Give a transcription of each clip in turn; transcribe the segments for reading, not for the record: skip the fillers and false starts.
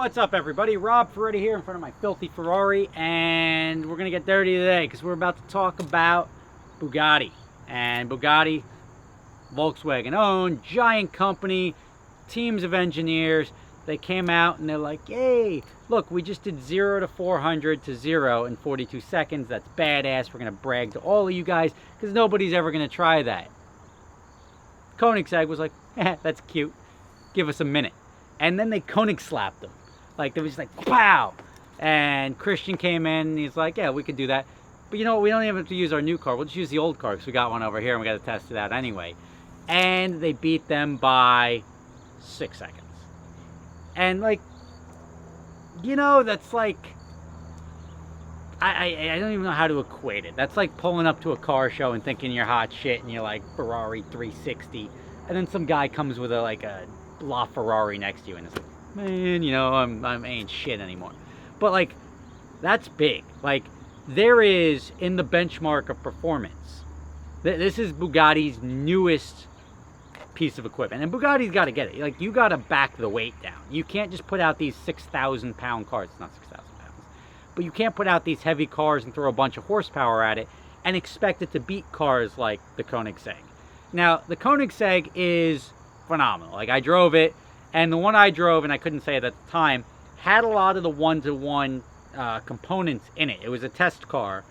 What's up, everybody? Rob Ferretti here in front of my filthy Ferrari, and we're gonna get dirty today because we're about to talk about Bugatti. And Bugatti, Volkswagen owned, giant company, teams of engineers. They came out and they're like, "Yay, look, we just did 0 to 400 to 0 in 42 seconds. That's badass. We're gonna brag to all of you guys because nobody's ever gonna try that." Koenigsegg was like, "That's cute. Give us a minute." And then they Koenig slapped them. Like, they was like, pow! And Christian came in and he's like, "Yeah, we could do that. But you know what? We don't even have to use our new car. We'll just use the old car because we got one over here and we got to test it out anyway." And they beat them by 6 seconds. And, like, you know, that's like, I don't even know how to equate it. That's like pulling up to a car show and thinking you're hot shit and you're like, Ferrari 360. And then some guy comes with a LaFerrari next to you and it's like, "Man, you know, I ain't shit anymore." But, like, that's big. Like, there is, in the benchmark of performance, this is Bugatti's newest piece of equipment. And Bugatti's got to get it. Like, you got to back the weight down. You can't just put out these 6,000 pound cars. It's not 6,000 pounds. But you can't put out these heavy cars and throw a bunch of horsepower at it and expect it to beat cars like the Koenigsegg. Now, the Koenigsegg is phenomenal. Like, I drove it, and the one I drove, and I couldn't say it at the time, had a lot of the one-to-one components in it. It was a test car,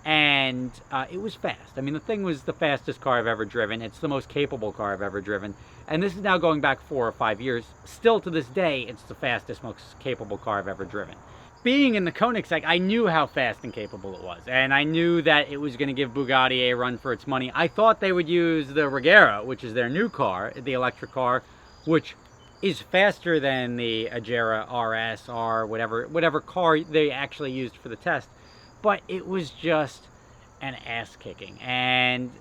and it was fast. I mean, the thing was the fastest car I've ever driven. It's the most capable car I've ever driven. And this is now going back 4 or 5 years. Still to this day, it's the fastest, most capable car I've ever driven. Being in the Koenigsegg, I knew how fast and capable it was. And I knew that it was going to give Bugatti a run for its money. I thought they would use the Regera, which is their new car, the electric car, which is faster than the Agera RS or whatever car they actually used for the test. But it was just an ass kicking. And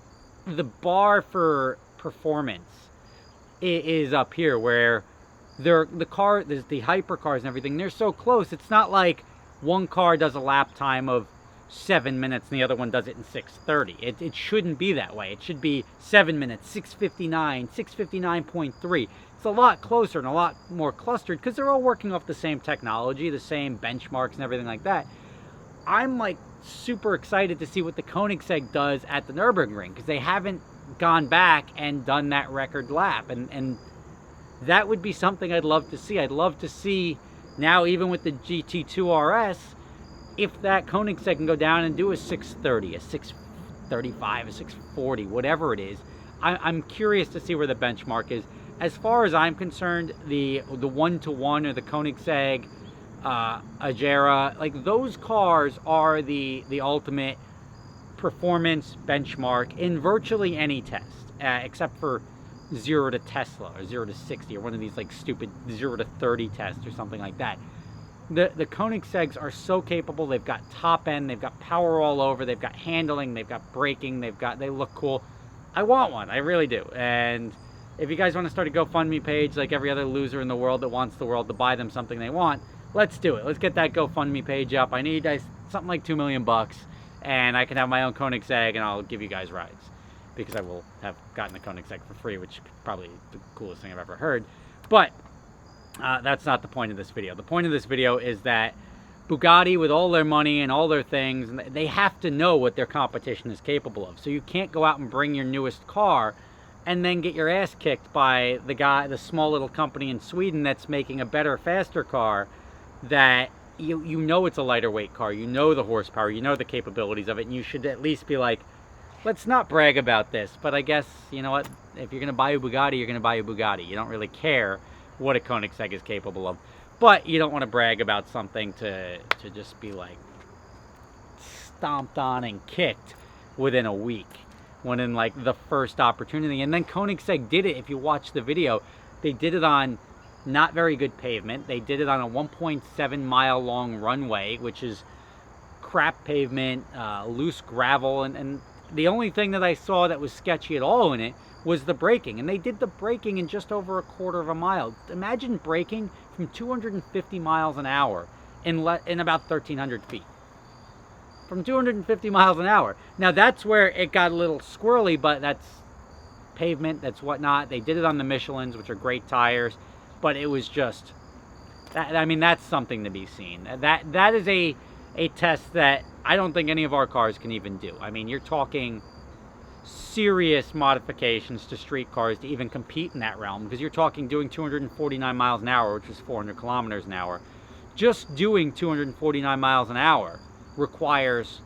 the bar for performance is up here, where the hypercars and everything, they're so close. It's not like one car does a lap time of 7 minutes and the other one does it in 6:30. It shouldn't be that way. It should be 7 minutes, 6:59, 6:59.3. It's a lot closer and a lot more clustered because they're all working off the same technology, the same benchmarks and everything like that. I'm, like, super excited to see what the Koenigsegg does at the Nürburgring because they haven't gone back and done that record lap. And that would be something I'd love to see. I'd love to see now, even with the GT2 RS, if that Koenigsegg can go down and do a 6:30, a 6:35, a 6:40, whatever it is. I'm curious to see where the benchmark is. As far as I'm concerned, the one-to-one or the Koenigsegg, Agera, like, those cars are the ultimate performance benchmark in virtually any test, except for 0 to Tesla or 0 to 60 or one of these, like, stupid 0 to 30 tests or something like that. The Koenigsegg's are so capable. They've got top end, they've got power all over, they've got handling, they've got braking, they look cool. I want one, I really do. And if you guys want to start a GoFundMe page like every other loser in the world that wants the world to buy them something they want, let's do it. Let's get that GoFundMe page up. I need something like $2 million, and I can have my own Koenigsegg, and I'll give you guys rides because I will have gotten the Koenigsegg for free, which is probably the coolest thing I've ever heard. But that's not the point of this video. The point of this video is that Bugatti, with all their money and all their things, they have to know what their competition is capable of. So you can't go out and bring your newest car and then get your ass kicked by the small little company in Sweden that's making a better, faster car that you know it's a lighter weight car. You know the horsepower, you know the capabilities of it, and you should at least be like, let's not brag about this. But I guess, you know what, if you're going to buy a Bugatti, you're going to buy a Bugatti. You don't really care what a Koenigsegg is capable of. But you don't want to brag about something to just be, like, stomped on and kicked within a week, when in, like, the first opportunity. And then Koenigsegg did it. If you watch the video, they did it on not very good pavement. They did it on a 1.7 mile long runway, which is crap pavement, loose gravel, and the only thing that I saw that was sketchy at all in it was the braking. And they did the braking in just over a quarter of a mile. Imagine braking from 250 miles an hour in about 1,300 feet. From 250 miles an hour. Now, that's where it got a little squirrely, but that's pavement, that's whatnot. They did it on the Michelins, which are great tires, but it was just I mean, that's something to be seen. That is a test that I don't think any of our cars can even do. I mean, you're talking serious modifications to street cars to even compete in that realm, because you're talking doing 249 miles an hour, which is 400 kilometers an hour. Just doing 249 miles an hour requires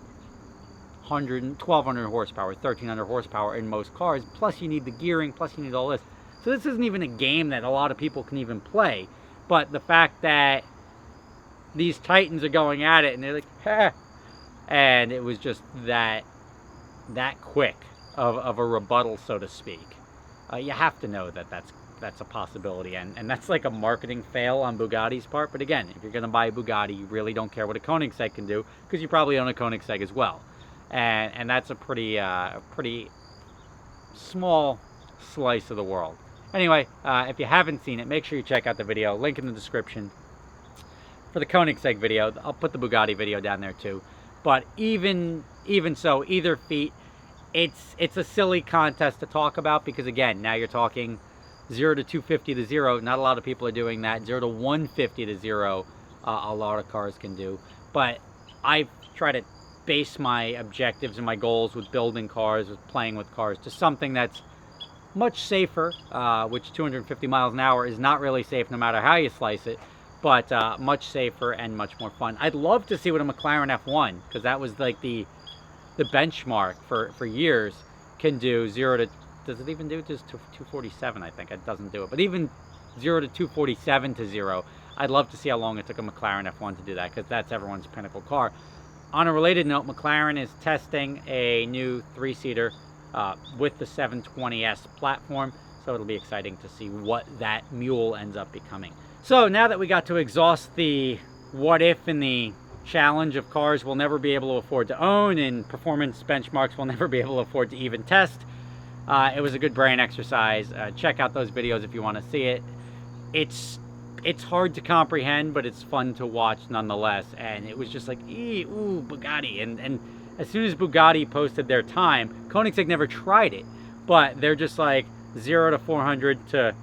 1,200 horsepower, 1,300 horsepower in most cars. Plus you need the gearing, plus you need all this. So this isn't even a game that a lot of people can even play. But the fact that these Titans are going at it and they're like, ha! And it was just that quick of a rebuttal, so to speak. You have to know that that's a possibility, and that's like a marketing fail on Bugatti's part. But again, if you're going to buy a Bugatti, you really don't care what a Koenigsegg can do, because you probably own a Koenigsegg as well, and that's a pretty small slice of the world. Anyway, if you haven't seen it, make sure you check out the video. Link in the description for the Koenigsegg video. I'll put the Bugatti video down there too. But even so, either feat, it's a silly contest to talk about, because again, now you're talking 0 to 250 to 0. Not a lot of people are doing that. 0 to 150 to 0, a lot of cars can do. But I try to base my objectives and my goals with building cars, with playing with cars, to something that's much safer, which 250 miles an hour is not really safe no matter how you slice it, but much safer and much more fun. I'd love to see what a McLaren F1, because that was like the benchmark for years, can do. 0 to, does it even do just to 247? I think it doesn't do it, but even 0 to 247 to 0, I'd love to see how long it took a McLaren F1 to do that, because that's everyone's pinnacle car. On a related note, McLaren is testing a new 3-seater with the 720S platform, so it'll be exciting to see what that mule ends up becoming. So now that we got to exhaust the what if and the challenge of cars we'll never be able to afford to own, and performance benchmarks we'll never be able to afford to even test, it was a good brain exercise. Check out those videos if you want to see it. It's hard to comprehend, but it's fun to watch nonetheless. And it was just like, ooh, Bugatti. And as soon as Bugatti posted their time, Koenigsegg never tried it, but they're just like 0 to 400 to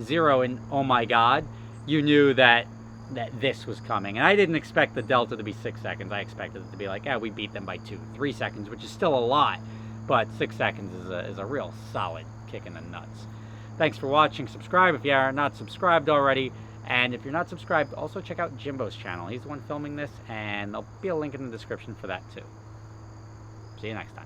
0, and oh my god, you knew that this was coming. And I didn't expect the delta to be 6 seconds. I expected it to be like, we beat them by 2-3 seconds, which is still a lot, but 6 seconds is a real solid kick in the nuts. Thanks for watching. Subscribe if you are not subscribed already. And if you're not subscribed, also check out Jimbos' channel. He's the one filming this, and there'll be a link in the description for that too. See you next time.